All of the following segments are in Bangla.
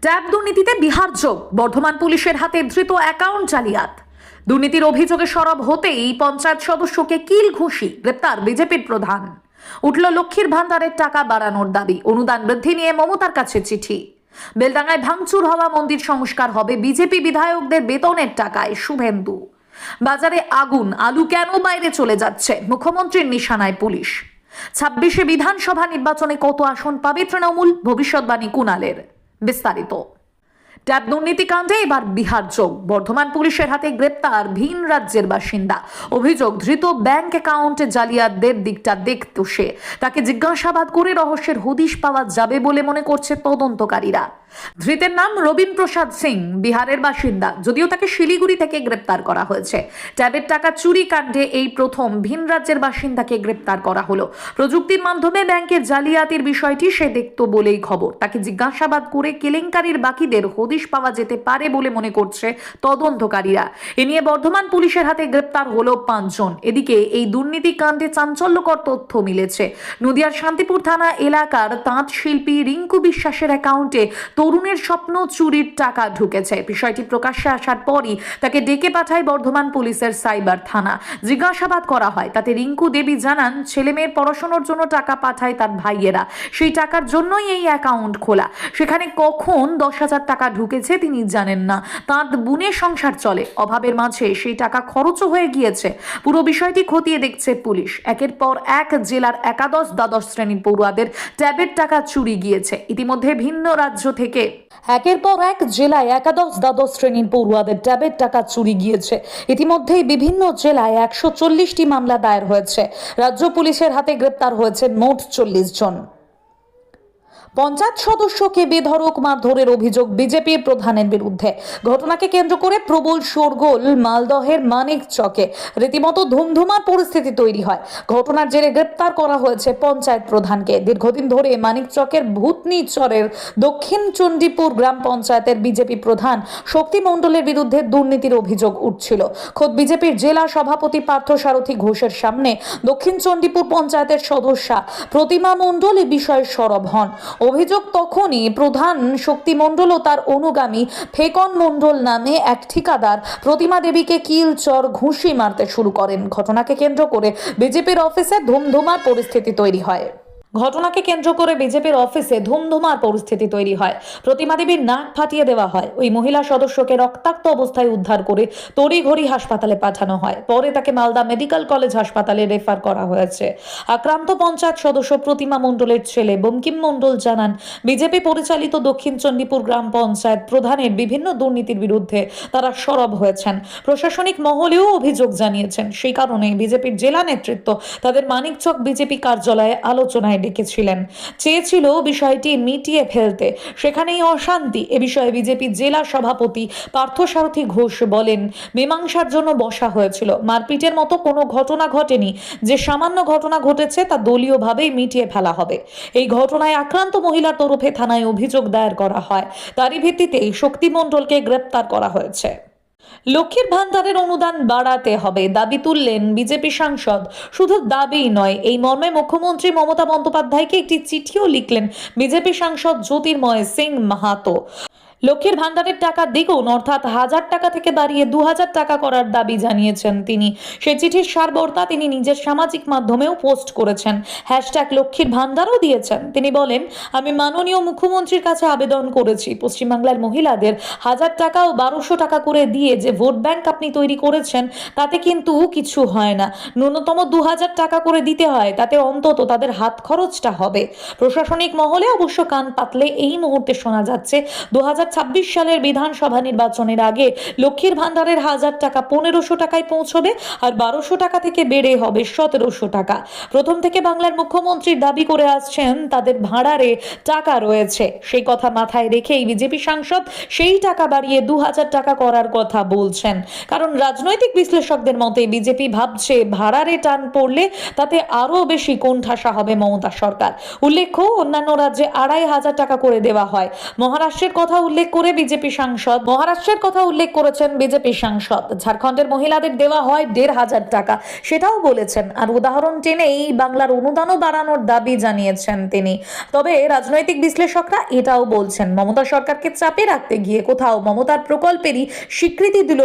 ট্যাব দুর্নীতিতে বিহার যোগ, বর্ধমান পুলিশের হাতে ধৃত অ্যাকাউন্ট জালিয়াত। দুর্নীতির অভিযোগে সরব হতেই পঞ্চায়েত সদস্যকে কিল ঘুষি, গ্রেপ্তার বিজেপির প্রধান। উঠল লক্ষ্মীর ভান্ডারের টাকা বাড়ানোর দাবি, অনুদান বৃদ্ধি নিয়ে মমতার কাছে চিঠি। বেলডাঙ্গায় ভাঙচুর হওয়া মন্দির সংস্কার হবে বিজেপি বিধায়কদের বেতনের টাকায়, শুভেন্দু। বাজারে আগুন, আলু কেন বাইরে চলে যাচ্ছে, মুখ্যমন্ত্রীর নিশানায় পুলিশ। 26শে বিধানসভা নির্বাচনে কত আসন পাবে তৃণমূল, ভবিষ্যৎবাণী কুণালের। বিস্তারিত। ট্যাব দুর্নীতিকাণ্ডে এবার বিহার যোগ, বর্ধমান পুলিশের হাতে গ্রেপ্তার ভিন রাজ্যের বাসিন্দা। অভিযোগ, ধৃত ব্যাংক অ্যাকাউন্টে জালিয়াতদের দিকটা দেখতো সে। তাকে জিজ্ঞাসাবাদ করে রহস্যের হদিশ পাওয়া যাবে বলে মনে করছে তদন্তকারীরা। ধৃতের নাম রবীন প্রসাদ সিং, বিহারের বাসিন্দা, যদিও তাকে শিলিগুড়ি থেকে গ্রেপ্তার করা হয়েছে। ট্যাবের টাকা চুরি কাণ্ডে এই প্রথম ভিন রাজ্যের বাসিন্দাকে গ্রেপ্তার করা হলো। প্রযুক্তির মাধ্যমে ব্যাংকের জালিয়াতির বিষয়টি সে দেখত বলেই খবর। তাকে জিজ্ঞাসাবাদ করে কেলেঙ্কারির বাকিদের হদিশ পাওয়া যেতে পারে বলে মনে করছে তদন্তকারীরা। এ নিয়ে বর্ধমান পুলিশের হাতে গ্রেপ্তার হলো 5 জন। এদিকে এই দুর্নীতি কাণ্ডে চাঞ্চল্যকর তথ্য মিলেছে। নদিয়ার শান্তিপুর থানা এলাকার তাঁত শিল্পী রিঙ্কু বিশ্বাসের অ্যাকাউন্টে তরুণের স্বপ্ন চুরির টাকা ঢুকেছে। বিষয়টি প্রকাশ্যে আসার পরই তাকে ডেকে পাঠায় বর্ধমান পুলিশের সাইবার থানা। জিজ্ঞাসাবাদ করা হয়। তাতে রিঙ্কু দেবী জানান, ছেলেমেয়ের পড়াশোনার জন্য টাকা পাঠায় তার ভাইয়েরা। সেই টাকার জন্যই এই অ্যাকাউন্ট খোলা। সেখানে কখন 10,000 টাকা ঢুকেছে তিনি জানেন না। তাঁর বোনের সংসার চলে, অভাবের মাঝে সেই টাকা খরচও হয়ে গিয়েছে। পুরো বিষয়টি খতিয়ে দেখছে পুলিশ। একের পর এক জেলার একাদশ দ্বাদশ শ্রেণীর পড়ুয়াদের ট্যাবের টাকা চুরি গিয়েছে। ইতিমধ্যে ভিন্ন রাজ্য থেকে একের পর এক জেলায় একাদশ দ্বাদশ শ্রেণীর পড়ুয়াদের ট্যাবের টাকা চুরি গিয়েছে। ইতিমধ্যেই বিভিন্ন জেলায় 140টি মামলা দায়ের হয়েছে। রাজ্য পুলিশের হাতে গ্রেপ্তার হয়েছে মোট 40 জন। পঞ্চায়েত সদস্যকে বেধড়ক মারধরের অভিযোগ বিজেপির প্রধানের বিরুদ্ধে। ঘটনাকে কেন্দ্র করে প্রবল শোরগোল মালদহের মানিক চকে। রীতিমতো ধুমধুমার পরিস্থিতি তৈরি হয়। ঘটনার জেরে গ্রেপ্তার করা হয়েছে পঞ্চায়েত প্রধানকে। দীর্ঘদিন ধরে মানিক চকের ভূতনি চরের দক্ষিণ চণ্ডীপুর গ্রাম পঞ্চায়েতের বিজেপি প্রধান শক্তি মণ্ডলের বিরুদ্ধে দুর্নীতির অভিযোগ উঠছিল। খোদ বিজেপির জেলা সভাপতি পার্থসারথী ঘোষের সামনে দক্ষিণ চণ্ডীপুর পঞ্চায়েতের সদস্যা প্রতিমা মণ্ডল এ বিষয়ে সরব হন। অভিযোগ তখনই প্রধান শক্তি মণ্ডল ও তার অনুগামী ফেকন মণ্ডল নামে এক ঠিকাদার প্রতিমা দেবীকে কিল চর ঘুষি মারতে শুরু করেন। ঘটনাকে কেন্দ্র করে বিজেপির অফিসে ধুমধুমার পরিস্থিতি তৈরি হয়। প্রতিমা দেবীর নাক ফাটিয়ে দেওয়া হয়। ওই মহিলা সদস্যকে রক্তাক্ত অবস্থায় উদ্ধার করে তড়িঘড়ি হাসপাতালে পাঠানো হয়। পরে তাকে মালদা মেডিকেল কলেজ হাসপাতালে রেফার করা হয়েছে। আক্রান্ত পঞ্চায়েত সদস্য প্রতিমা মণ্ডলের ছেলে বঙ্কিম মণ্ডল জানান, বিজেপি পরিচালিত দক্ষিণ চণ্ডীপুর গ্রাম পঞ্চায়েত প্রধানের বিভিন্ন দুর্নীতির বিরুদ্ধে তারা সরব হয়েছেন। প্রশাসনিক মহলেও অভিযোগ জানিয়েছেন। সেই কারণে বিজেপির জেলা নেতৃত্ব তাদের মানিকচক বিজেপি কার্যালয়ে আলোচনায় ডেকেছিলেন। চেয়েছিল বিষয়টি মিটিয়ে ফেলতে, সেখানেই অশান্তি। এ বিষয়ে বিজেপি জেলা সভাপতি পার্থসারথী ঘোষ বলেন, মীমাংসার জন্য বসা হয়েছিল। মারপিটের মতো কোনো ঘটনা ঘটেনি। যে সামান্য ঘটনা ঘটেছে তা দলীয়ভাবেই মিটিয়ে ফেলা হবে। এই ঘটনায় আক্রান্ত মহিলার তরফে থানায় অভিযোগ দায়ের করা হয়। তারই ভিত্তিতেই শক্তি মণ্ডলকে গ্রেপ্তার করা হয়েছে। লক্ষ্মীর ভান্ডারের অনুদান বাড়াতে হবে দাবি তুললেন বিজেপি সাংসদ। শুধু দাবিই নয়, এই মর্মে মুখ্যমন্ত্রী মমতা বন্দ্যোপাধ্যায়কে একটি চিঠিও লিখলেন বিজেপি সাংসদ জ্যোতির্ময় সিং মাহাতো। লক্ষ্মীর ভান্ডারের টাকা দ্বিগুণ অর্থাৎ 1000 টাকা থেকে বাড়িয়ে 2000 টাকা করার দাবি জানিয়েছেন তিনি। সেই চিঠির সারবর্তা তিনি নিজের সামাজিক মাধ্যমেও পোস্ট করেছেন। #লক্ষ্মীর ভান্ডারও দিয়েছেন। তিনি বলেন, আমি মাননীয় মুখ্যমন্ত্রীর কাছে আবেদন করেছি, পশ্চিমবাংলার মহিলাদের 1000 টাকা ও 1200 টাকা করে দিয়ে যে ভোট ব্যাংক আপনি তৈরি করেছেন তাতে কিন্তু কিছু হয় না। ন্যূনতম 2000 টাকা করে দিতে হয়, তাতে অন্তত তাদের হাত খরচটা হবে। প্রশাসনিক মহলে অবশ্য কান পাতলে এই মুহূর্তে শোনা যাচ্ছে 2026 সালের বিধানসভা নির্বাচনের আগে লক্ষ্মীর ভান্ডারের 1000 টাকা 1500 টাকায় পৌঁছবে আর 1200 টাকা থেকে বেড়ে হবে 1700 টাকা। প্রথম থেকে বাংলার মুখ্যমন্ত্রী দাবি করে আসছেন তাদের ভাঁড়ারে টাকা রয়েছে। সেই কথা মাথায় রেখেই বিজেপি সাংসদ সেই টাকা বাড়িয়ে 2000 টাকা করার কথা বলছেন। কারণ রাজনৈতিক বিশ্লেষকদের মতে বিজেপি ভাবছে ভাঁড়ারে টান পড়লে তাতে আরো বেশি কোণঠাসা হবে মমতা সরকার। উল্লেখ্য, অন্যান্য রাজ্যে 2500 টাকা করে দেওয়া হয়। মহারাষ্ট্রের কথা উল্লেখ উল্লেখ করে বিজেপি সাংসদ মহারাষ্ট্রের কথা উল্লেখ করেছেন বিজেপি সাংসদ। ঝাড়খণ্ডের মহিলাদের দেওয়া হয় 1,500 টাকা, সেটাও বলেছেন। আর উদাহরণ টেনেই বাংলার অনুদানও বাড়ানোর দাবি জানিয়েছেন তিনি। তবে রাজনৈতিক বিশ্লেষকরা এটাও বলছেন, মমতা সরকারকে চাপে রাখতে গিয়ে কোথাও মমতার প্রকল্পেরই স্বীকৃতি দিল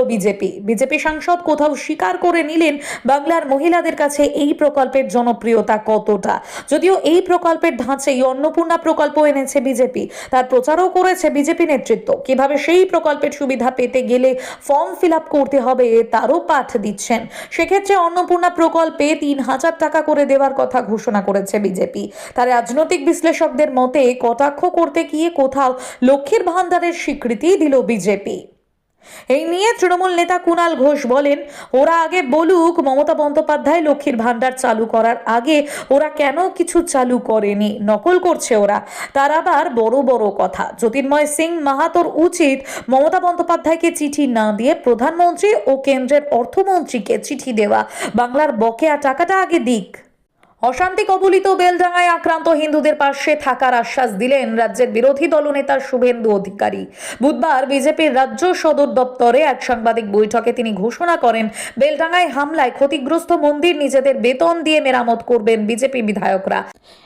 বিজেপি সাংসদ কোথাও স্বীকার করে নিলেন বাংলার মহিলাদের কাছে এই প্রকল্পের জনপ্রিয়তা কতটা। যদিও এই প্রকল্পের ধাঁচেই অন্নপূর্ণা প্রকল্প এনেছে বিজেপি, তার প্রচারও করেছে বিজেপি নেতৃত্ব। কিভাবে সেই প্রকল্পের সুবিধা পেতে গেলে ফর্ম ফিল আপ করতে হবে তারও পাঠ দিচ্ছেন। সেক্ষেত্রে অন্নপূর্ণা প্রকল্পে 3,000 টাকা করে দেওয়ার কথা ঘোষণা করেছে বিজেপি। তার রাজনৈতিক বিশ্লেষকদের মতে কটাক্ষ করতে গিয়ে কোথাও লক্ষ্মীর ভান্ডারের স্বীকৃতি দিল বিজেপি। এই নিয়ে তৃণমূল নেতা কুণাল ঘোষ বলেন, ওরা আগে বলুক মমতা বন্দ্যোপাধ্যায় লক্ষ্মীর ভান্ডার চালু করার আগে ওরা কেন কিছু চালু করেনি, নকল করছে ওরা। তার আবার বড় বড় কথা। জ্যোতির্ময় সিং মাহাতোর উচিত মমতা বন্দ্যোপাধ্যায়কে চিঠি না দিয়ে প্রধানমন্ত্রী ও কেন্দ্রের অর্থমন্ত্রীকে চিঠি দেওয়া। বাংলার বকেয়া টাকাটা আগে দিক। অশান্তি কবলিত বেলডাঙ্গায় আক্রান্ত হিন্দুদের পাশে থাকার আশ্বাস দিলেন রাজ্যের বিরোধী দলনেতা শুভেন্দু অধিকারী। বুধবার বিজেপির রাজ্য সদর দপ্তরে এক সাংবাদিক বৈঠকে তিনি ঘোষণা করেন, বেলডাঙ্গায় হামলায় ক্ষতিগ্রস্ত মন্দির নিজেদের বেতন দিয়ে মেরামত করবেন বিজেপি বিধায়করা।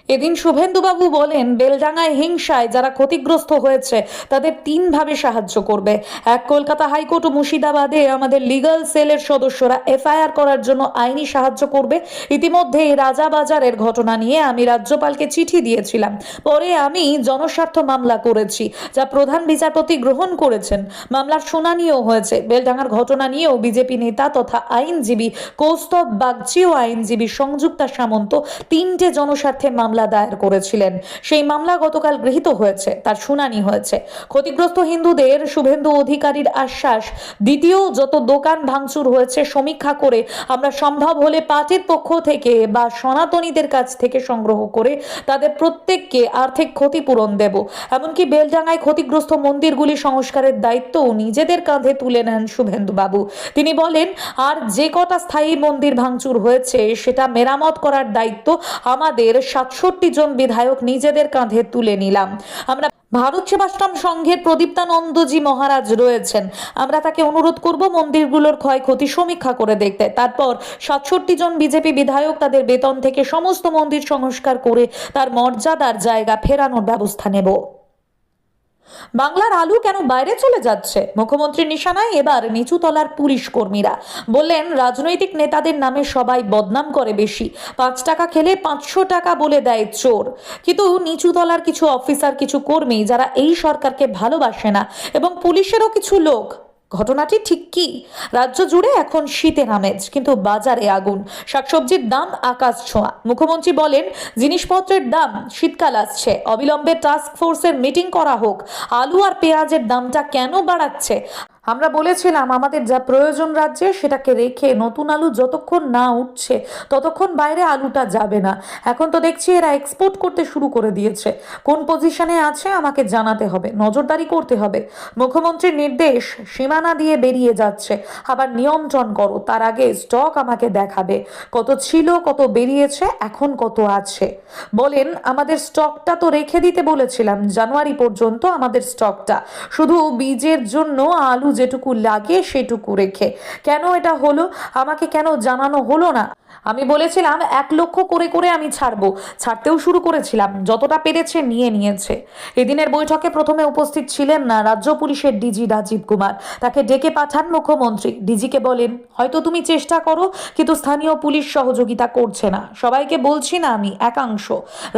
এদিন শুভেন্দুবাবু বলেন, বেলডাঙ্গায় হিংসায় যারা ক্ষতিগ্রস্ত হয়েছে তাদের 3 ভাবে সাহায্য করবে। এক, কলকাতা হাইকোর্ট ও মুর্শিদাবাদে আমাদের লিগ্যাল সেলের সদস্যরা এফআইআর করার জন্য আইনি সাহায্য করবে। ইতিমধ্যে রাজাবাজারের ঘটনা নিয়ে আমি রাজ্যপালকে চিঠি দিয়েছিলাম। পরে আমি জনস্বার্থ মামলা করেছি, যা প্রধান বিচারপতি গ্রহণ করেছেন। মামলার শুনানিও হয়েছে। বেলডাঙ্গার ঘটনা নিয়েও বিজেপি নেতা তথা আইনজীবী কৌস্তব বাগচি ও আইনজীবী সংযুক্তা সামন্ত 3টে জনস্বার্থে মামলা দায়ের করেছিলেন। সেই মামলা গতকাল গৃহীত হয়েছে, তার শুনানি হয়েছে। ক্ষতিগ্রস্ত হিন্দুদের শুভেন্দু অধিকারীর আশ্বাস, দ্বিতীয় যত দোকান ভাঙচুর হয়েছে সমীক্ষা করে আমরা সম্ভব হলে পার্টির পক্ষ থেকে বা সনাতনীদের কাছ থেকে সংগ্রহ করে তাদের প্রত্যেককে আর্থিক ক্ষতিপূরণ দেব। এমনকি বেলডাঙ্গায় ক্ষতিগ্রস্ত মন্দিরগুলি সংস্কারের দায়িত্বও নিজেদের কাঁধে তুলে নেন শুভেন্দুবাবু। তিনি বলেন, আর যে কটা স্থায়ী মন্দির ভাঙচুর হয়েছে সেটা মেরামত করার দায়িত্ব আমাদের 67 জন বিধায়ক নিজেদের কাঁধে তুলে নিলাম। আমরা ভারত সেবাশ্রম সংঘের প্রদীপ্তানন্দজি মহারাজ রয়েছেন, আমরা তাকে অনুরোধ করব মন্দিরগুলোর ক্ষয়ক্ষতি সমীক্ষা করে দেখতে। তারপর 67 জন বিজেপি বিধায়ক তাদের বেতন থেকে সমস্ত মন্দির সংস্কার করে তার মর্যাদার জায়গা ফেরানোর ব্যবস্থা নেব। বাংলার আলু কেন বাইরে চলে যাচ্ছে? মুখ্যমন্ত্রীর নিশানায় এবার নিচুতলার পুলিশ কর্মীরা। বললেন, রাজনৈতিক নেতাদের নামে সবাই বদনাম করে বেশি। 5 টাকা খেলে 500 টাকা বলে দেয় চোর। কিন্তু নিচুতলার কিছু অফিসার, কিছু কর্মী যারা এই সরকারকে ভালোবাসে না, এবং পুলিশেরও কিছু লোক। ঘটনাটি ঠিক কি? রাজ্য জুড়ে এখন শীতের আমেজ, কিন্তু বাজারে আগুন। শাকসবজির দাম আকাশ ছোঁয়া। মুখ্যমন্ত্রী বলেন, জিনিসপত্রের দাম, শীতকাল আসছে, অবিলম্বে টাস্ক ফোর্সের মিটিং করা হোক। আলু আর পেঁয়াজের দামটা কেন বাড়াচ্ছে? আমরা বলেছিলাম আমাদের যা প্রয়োজন রাজ্যে সেটাকে রেখে নতুন আলু যতক্ষণ না উঠছে ততক্ষণ বাইরে আলুটা যাবে না। এখন তো দেখছি এরা এক্সপোর্ট করতে শুরু করে দিয়েছে। কোন পজিশনে আছে আমাকে জানাতে হবে, নজরদারি করতে হবে। মুখ্যমন্ত্রীর নির্দেশ, সীমানা দিয়ে বেরিয়ে যাচ্ছে, আবার নিয়ন্ত্রণ করো। তার আগে স্টক আমাকে দেখাবে, কত ছিল, কত বেরিয়েছে, এখন কত আছে। বলেন, আমাদের স্টকটা তো রেখে দিতে বলেছিলাম জানুয়ারি পর্যন্ত, আমাদের স্টকটা শুধু বীজের জন্য আলু যেটুকু লাগে সেটুকু রেখে। কেন এটা হলো? আমাকে কেন জানানো হলো না? আমি বলেছিলাম 1 লক্ষ করে করে আমি ছাড়তেও শুরু করেছিলাম। যতটা পেরেছে নিয়েছে। এদিনের বৈঠকে প্রথমে উপস্থিত ছিলেন না রাজ্য পুলিশের ডিজি রাজীব কুমার। তাকে ডেকে পাঠান মুখ্যমন্ত্রী। ডিজিকে বলেন, হয়তো তুমি চেষ্টা করো, কিন্তু স্থানীয় পুলিশ সহযোগিতা করছে না। সবাইকে বলছি না আমি, একাংশ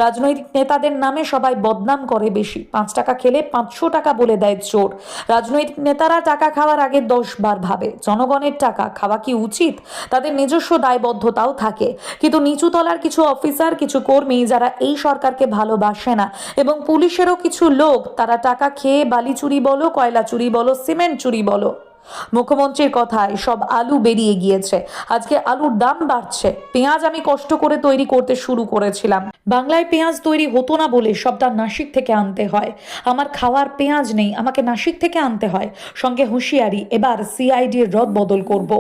রাজনৈতিক নেতাদের নামে সবাই বদনাম করে বেশি। 5 টাকা খেলে 500 টাকা বলে দেয় চোর। রাজনৈতিক নেতারা টাকা খাওয়ার আগে 10 বার ভাবে। জনগণের টাকা খাওয়া কি উচিত? তাদের নিজস্ব দায়বদ্ধতাও থাকে। কিন্তু নিচুতলার কিছু অফিসার, কিছু কর্মী যারা এই সরকারকে ভালোবাসে না, এবং পুলিশেরও কিছু লোক, তারা টাকা খেয়ে বালি চুরি বলো, কয়লা চুরি বলো, সিমেন্ট চুরি বলো। মুখ্যমন্ত্রীর কথায় সব আলু বেরিয়ে গিয়েছে। আজকে আলুর দাম বাড়ছে। পেঁয়াজ আমি কষ্ট করে তৈরি করতে শুরু করেছিলাম। বাংলায় পেঁয়াজ তৈরি হতো না বলে সবটা নাসিক থেকে আনতে হয়। আমার খাওয়ার পেঁয়াজ নেই, আমাকে নাসিক থেকে আনতে হয়। সঙ্গে হুঁশিয়ারি, এবার সিআইডির রদ বদল করব।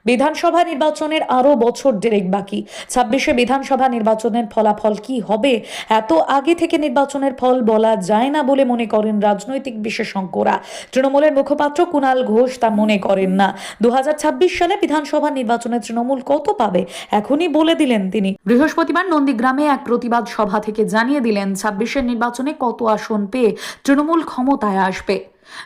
বিধানসভা নির্বাচনের আরও বছর দেড়েক বাকি। 26শে বিধানসভা নির্বাচনের ফলাফল কি হবে এত আগে থেকে নির্বাচনের ফল বলা যায় না বলে মনে করেন রাজনৈতিক বিশেষজ্ঞরা। তৃণমূলের মুখপাত্র কুণাল ঘোষ তা মনে করেন না। 2026 সালে বিধানসভা নির্বাচনে তৃণমূল কত পাবে এখনই বলে দিলেন তিনি। বৃহস্পতিবার নন্দীগ্রামে এক প্রতিবাদ সভা থেকে জানিয়ে দিলেন 26শে নির্বাচনে কত আসন পেয়ে তৃণমূল ক্ষমতায় আসবে।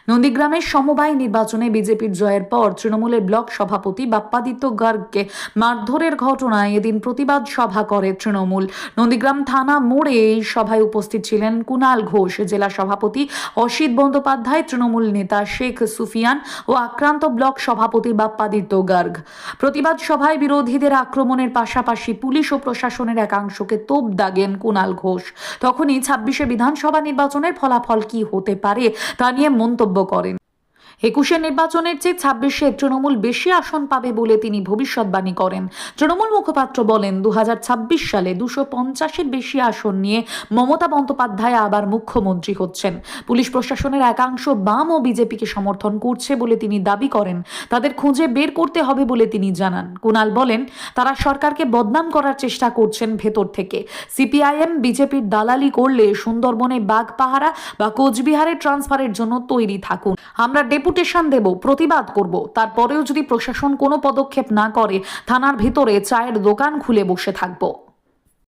নন্দীগ্রামের সমবায় নির্বাচনে বিজেপির জয়ের পর তৃণমূলের ব্লক সভাপতি বাপ্পাদিত্য গার্গকে মারধরের ঘটনায় এদিন প্রতিবাদ সভা করে তৃণমূল। নন্দীগ্রাম থানা মোড়ে এই সভায় উপস্থিত ছিলেন কুণাল ঘোষ, জেলা সভাপতি অসিত বন্দ্যোপাধ্যায়, তৃণমূল নেতা শেখ সুফিয়ান ও আক্রান্ত ব্লক সভাপতি বাপ্পাদিত্য গার্গ। প্রতিবাদ সভায় বিরোধীদের আক্রমণের পাশাপাশি পুলিশ ও প্রশাসনের একাংশকে তোপ দাগেন কুণাল ঘোষ। তখনই 26শে বিধানসভা নির্বাচনের ফলাফল কি হতে পারে তা নিয়ে মন্তব্য করেন। 21শে নির্বাচনের চেয়ে 26শে তৃণমূল বেশি আসন পাবে বলে তিনি ভবিষ্যৎবাণী করেন। তৃণমূল মুখপাত্র বলেন, 2026 সালে 250-এর বেশি আসন নিয়ে মমতা বন্দ্যোপাধ্যায় আবার মুখ্যমন্ত্রী হচ্ছেন। পুলিশ প্রশাসনের একাংশ বাম ও বিজেপিকে সমর্থন করছে বলে তিনি দাবি করেন। তাদের খুঁজে বের করতে হবে বলে তিনি জানান। কুণাল বলেন, তারা সরকারকে বদনাম করার চেষ্টা করছেন ভেতর থেকে। সিপিআইএম বিজেপির দালালি করলে সুন্দরবনে বাঘ পাহারা বা কোচবিহারে ট্রান্সফারের জন্য তৈরি থাকুন। আমরা ডেপুটেশন দেব, প্রতিবাদ করব। তারপরেও যদি প্রশাসন কোনো পদক্ষেপ না করে থানার ভিতরে চায়ের দোকান খুলে বসে থাকবো।